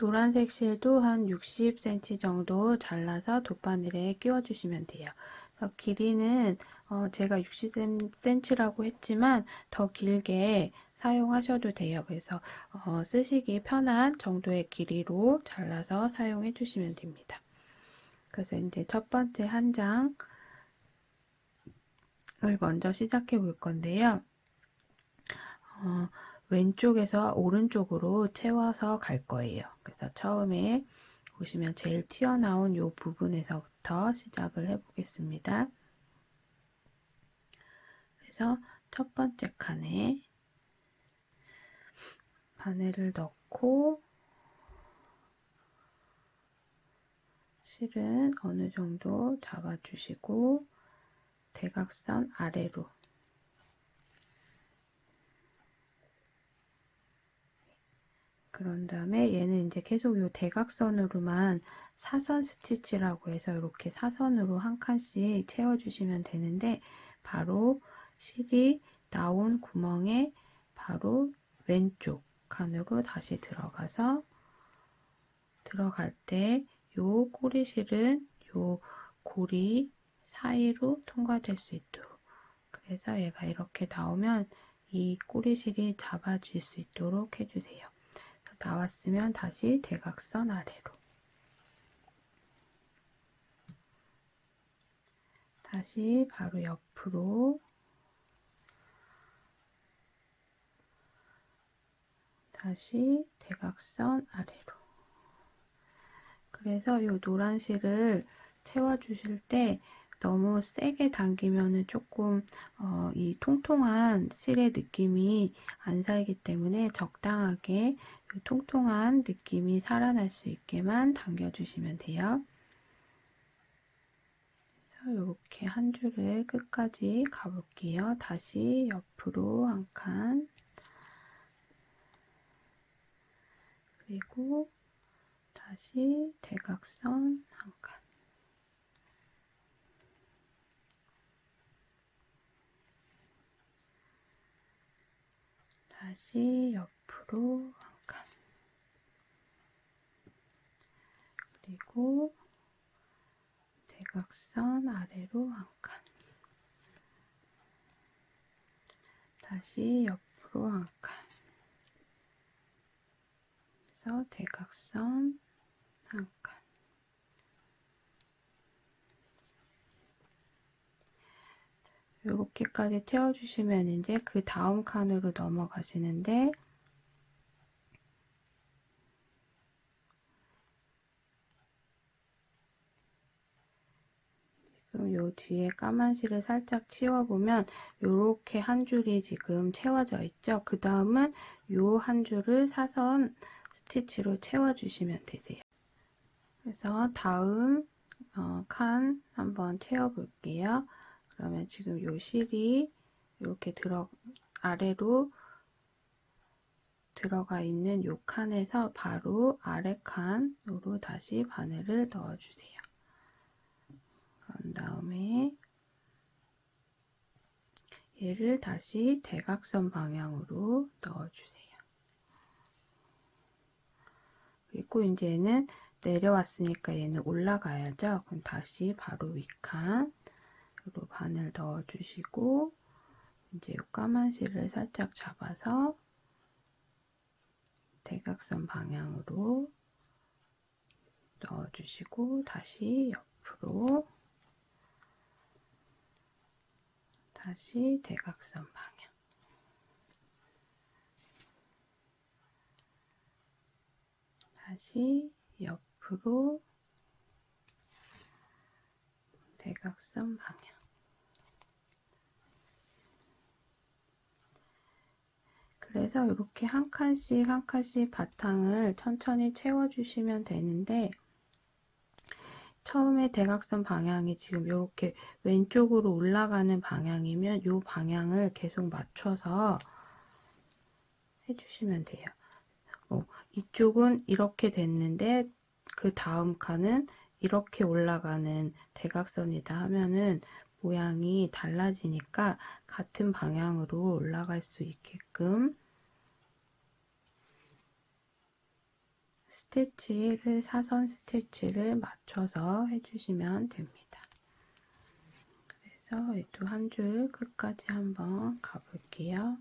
노란색 실도 한 60cm 정도 잘라서 돗바늘에 끼워주시면 돼요. 그래서 길이는 제가 60cm라고 했지만 더 길게 사용하셔도 돼요. 그래서 쓰시기 편한 정도의 길이로 잘라서 사용해 주시면 됩니다. 그래서 이제 첫 번째 한 장을 먼저 시작해 볼 건데요. 왼쪽에서 오른쪽으로 채워서 갈 거예요. 그래서 처음에 보시면 제일 튀어나온 이 부분에서부터 시작을 해 보겠습니다. 그래서 첫 번째 칸에 바늘을 넣고 실은 어느 정도 잡아주시고 대각선 아래로 그런 다음에 얘는 이제 계속 이 대각선으로만 사선 스티치라고 해서 이렇게 사선으로 한 칸씩 채워주시면 되는데 바로 실이 나온 구멍에 바로 왼쪽 칸으로 다시 들어가서 들어갈 때 요 꼬리실은 요 고리 사이로 통과될 수 있도록 그래서 얘가 이렇게 나오면 이 꼬리실이 잡아질 수 있도록 해주세요. 나왔으면 다시 대각선 아래로 다시 바로 옆으로 다시 대각선 아래로 그래서 이 노란 실을 채워 주실 때 너무 세게 당기면은 조금 이 통통한 실의 느낌이 안 살기 때문에 적당하게 이 통통한 느낌이 살아날 수 있게만 당겨주시면 돼요. 그래서 이렇게 한 줄을 끝까지 가볼게요. 다시 옆으로 한 칸, 그리고 다시 대각선 한 칸. 다시 옆으로 한 칸. 그리고 대각선 아래로 한 칸. 다시 옆으로 한 칸. 그래서 대각선 한 칸. 이렇게까지 채워주시면 이제 그 다음 칸으로 넘어가시는데 지금 요 뒤에 까만 실을 살짝 치워보면 요렇게 한 줄이 지금 채워져 있죠. 그 다음은 요 한 줄을 사선 스티치로 채워주시면 되세요. 그래서 다음 칸 한번 채워볼게요. 그러면 지금 요 실이 이렇게 아래로 들어가 있는 요 칸에서 바로 아래 칸으로 다시 바늘을 넣어주세요. 그런 다음에 얘를 다시 대각선 방향으로 넣어주세요. 그리고 이제 얘는 내려왔으니까 얘는 올라가야죠. 그럼 다시 바로 윗칸으로 바늘 넣어주시고 이제 요 까만 실을 살짝 잡아서 대각선 방향으로 넣어주시고 다시 옆으로 다시 대각선 방향 다시 옆으로 대각선 방향 그래서 이렇게 한 칸씩 한 칸씩 바탕을 천천히 채워주시면 되는데 처음에 대각선 방향이 지금 이렇게 왼쪽으로 올라가는 방향이면 이 방향을 계속 맞춰서 해주시면 돼요. 이쪽은 이렇게 됐는데 그 다음 칸은 이렇게 올라가는 대각선이다 하면은 모양이 달라지니까 같은 방향으로 올라갈 수 있게끔 스티치를 사선 스티치를 맞춰서 해주시면 됩니다. 그래서 얘도 한 줄 끝까지 한번 가볼게요.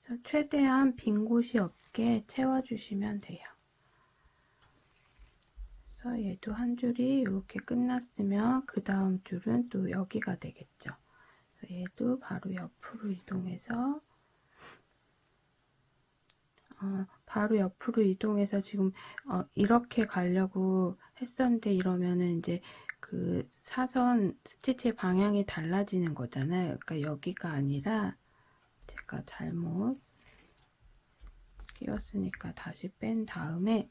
그래서 최대한 빈 곳이 없게 채워주시면 돼요. 그래서 얘도 한 줄이 이렇게 끝났으면 그 다음 줄은 또 여기가 되겠죠. 얘도 바로 옆으로 이동해서 지금 이렇게 가려고 했었는데 이러면은 이제 그 사선 스티치 방향이 달라지는 거잖아요. 그러니까 여기가 아니라 제가 잘못 끼웠으니까 다시 뺀 다음에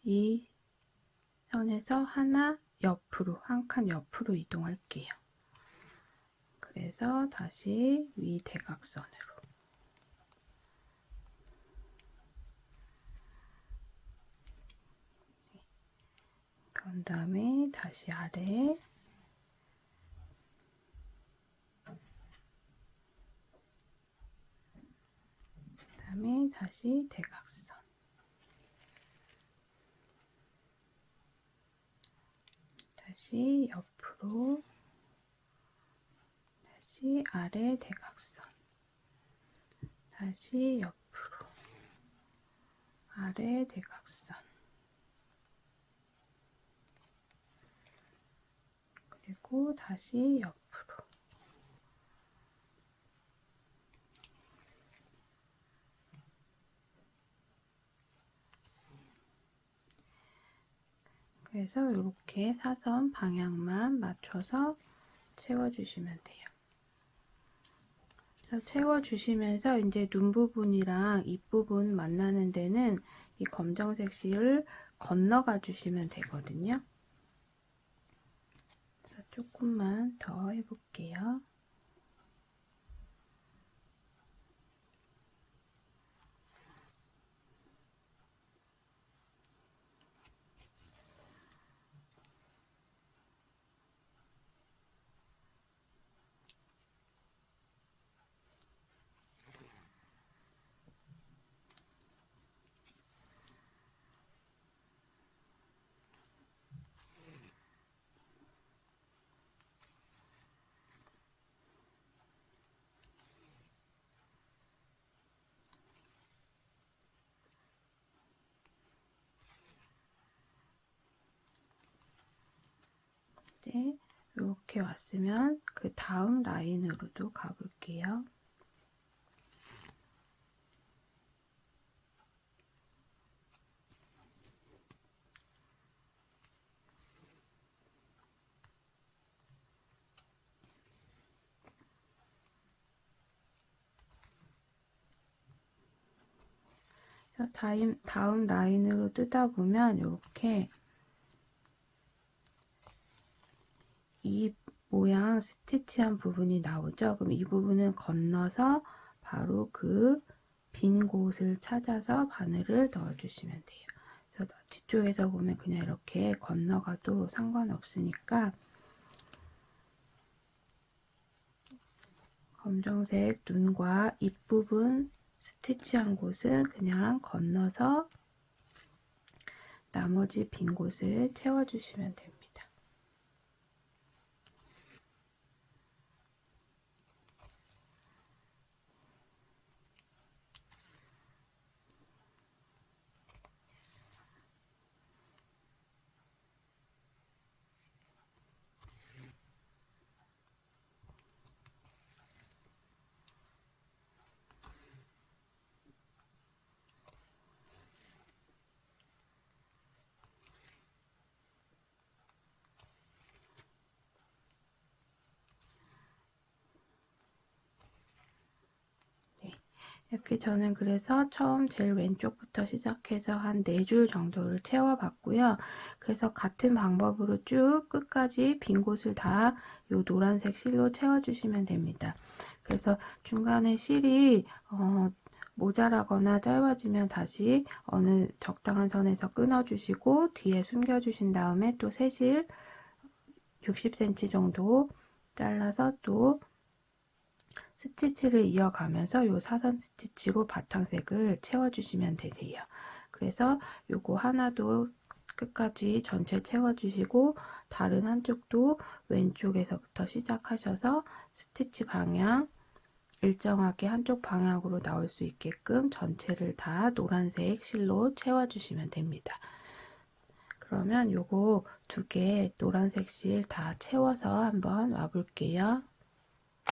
이 선에서 하나 옆으로, 한 칸 옆으로 이동할게요. 그래서 다시 위 대각선으로. 그런 다음에 다시 아래. 그 다음에 다시 대각선. 다시 옆으로. 다시 아래 대각선. 다시 옆으로. 아래 대각선. 그리고 다시 옆으로. 그래서 이렇게 사선 방향만 맞춰서 채워주시면 돼요. 그래서 채워주시면서 이제 눈 부분이랑 입 부분 만나는 데는 이 검정색 실을 건너가 주시면 되거든요. 그래서 조금만 더 해볼게요. 이제 이렇게 왔으면 그 다음 라인으로도 가볼게요. 그래서 다음 라인으로 뜨다 보면 이렇게 이 모양 스티치한 부분이 나오죠. 그럼 이 부분은 건너서 바로 그 빈 곳을 찾아서 바늘을 넣어주시면 돼요. 그래서 뒤쪽에서 보면 그냥 이렇게 건너가도 상관없으니까 검정색 눈과 입 부분 스티치한 곳은 그냥 건너서 나머지 빈 곳을 채워주시면 됩니다. 이렇게 저는 그래서 처음 제일 왼쪽부터 시작해서 한 4줄 정도를 채워봤고요. 그래서 같은 방법으로 쭉 끝까지 빈 곳을 다 이 노란색 실로 채워주시면 됩니다. 그래서 중간에 실이 모자라거나 짧아지면 다시 어느 적당한 선에서 끊어주시고 뒤에 숨겨주신 다음에 또 새실 60cm 정도 잘라서 또 스티치를 이어가면서 요 사선 스티치로 바탕색을 채워주시면 되세요. 그래서 요거 하나도 끝까지 전체 채워주시고 다른 한쪽도 왼쪽에서부터 시작하셔서 스티치 방향 일정하게 한쪽 방향으로 나올 수 있게끔 전체를 다 노란색 실로 채워주시면 됩니다. 그러면 요거 두 개 노란색 실 다 채워서 한번 와볼게요.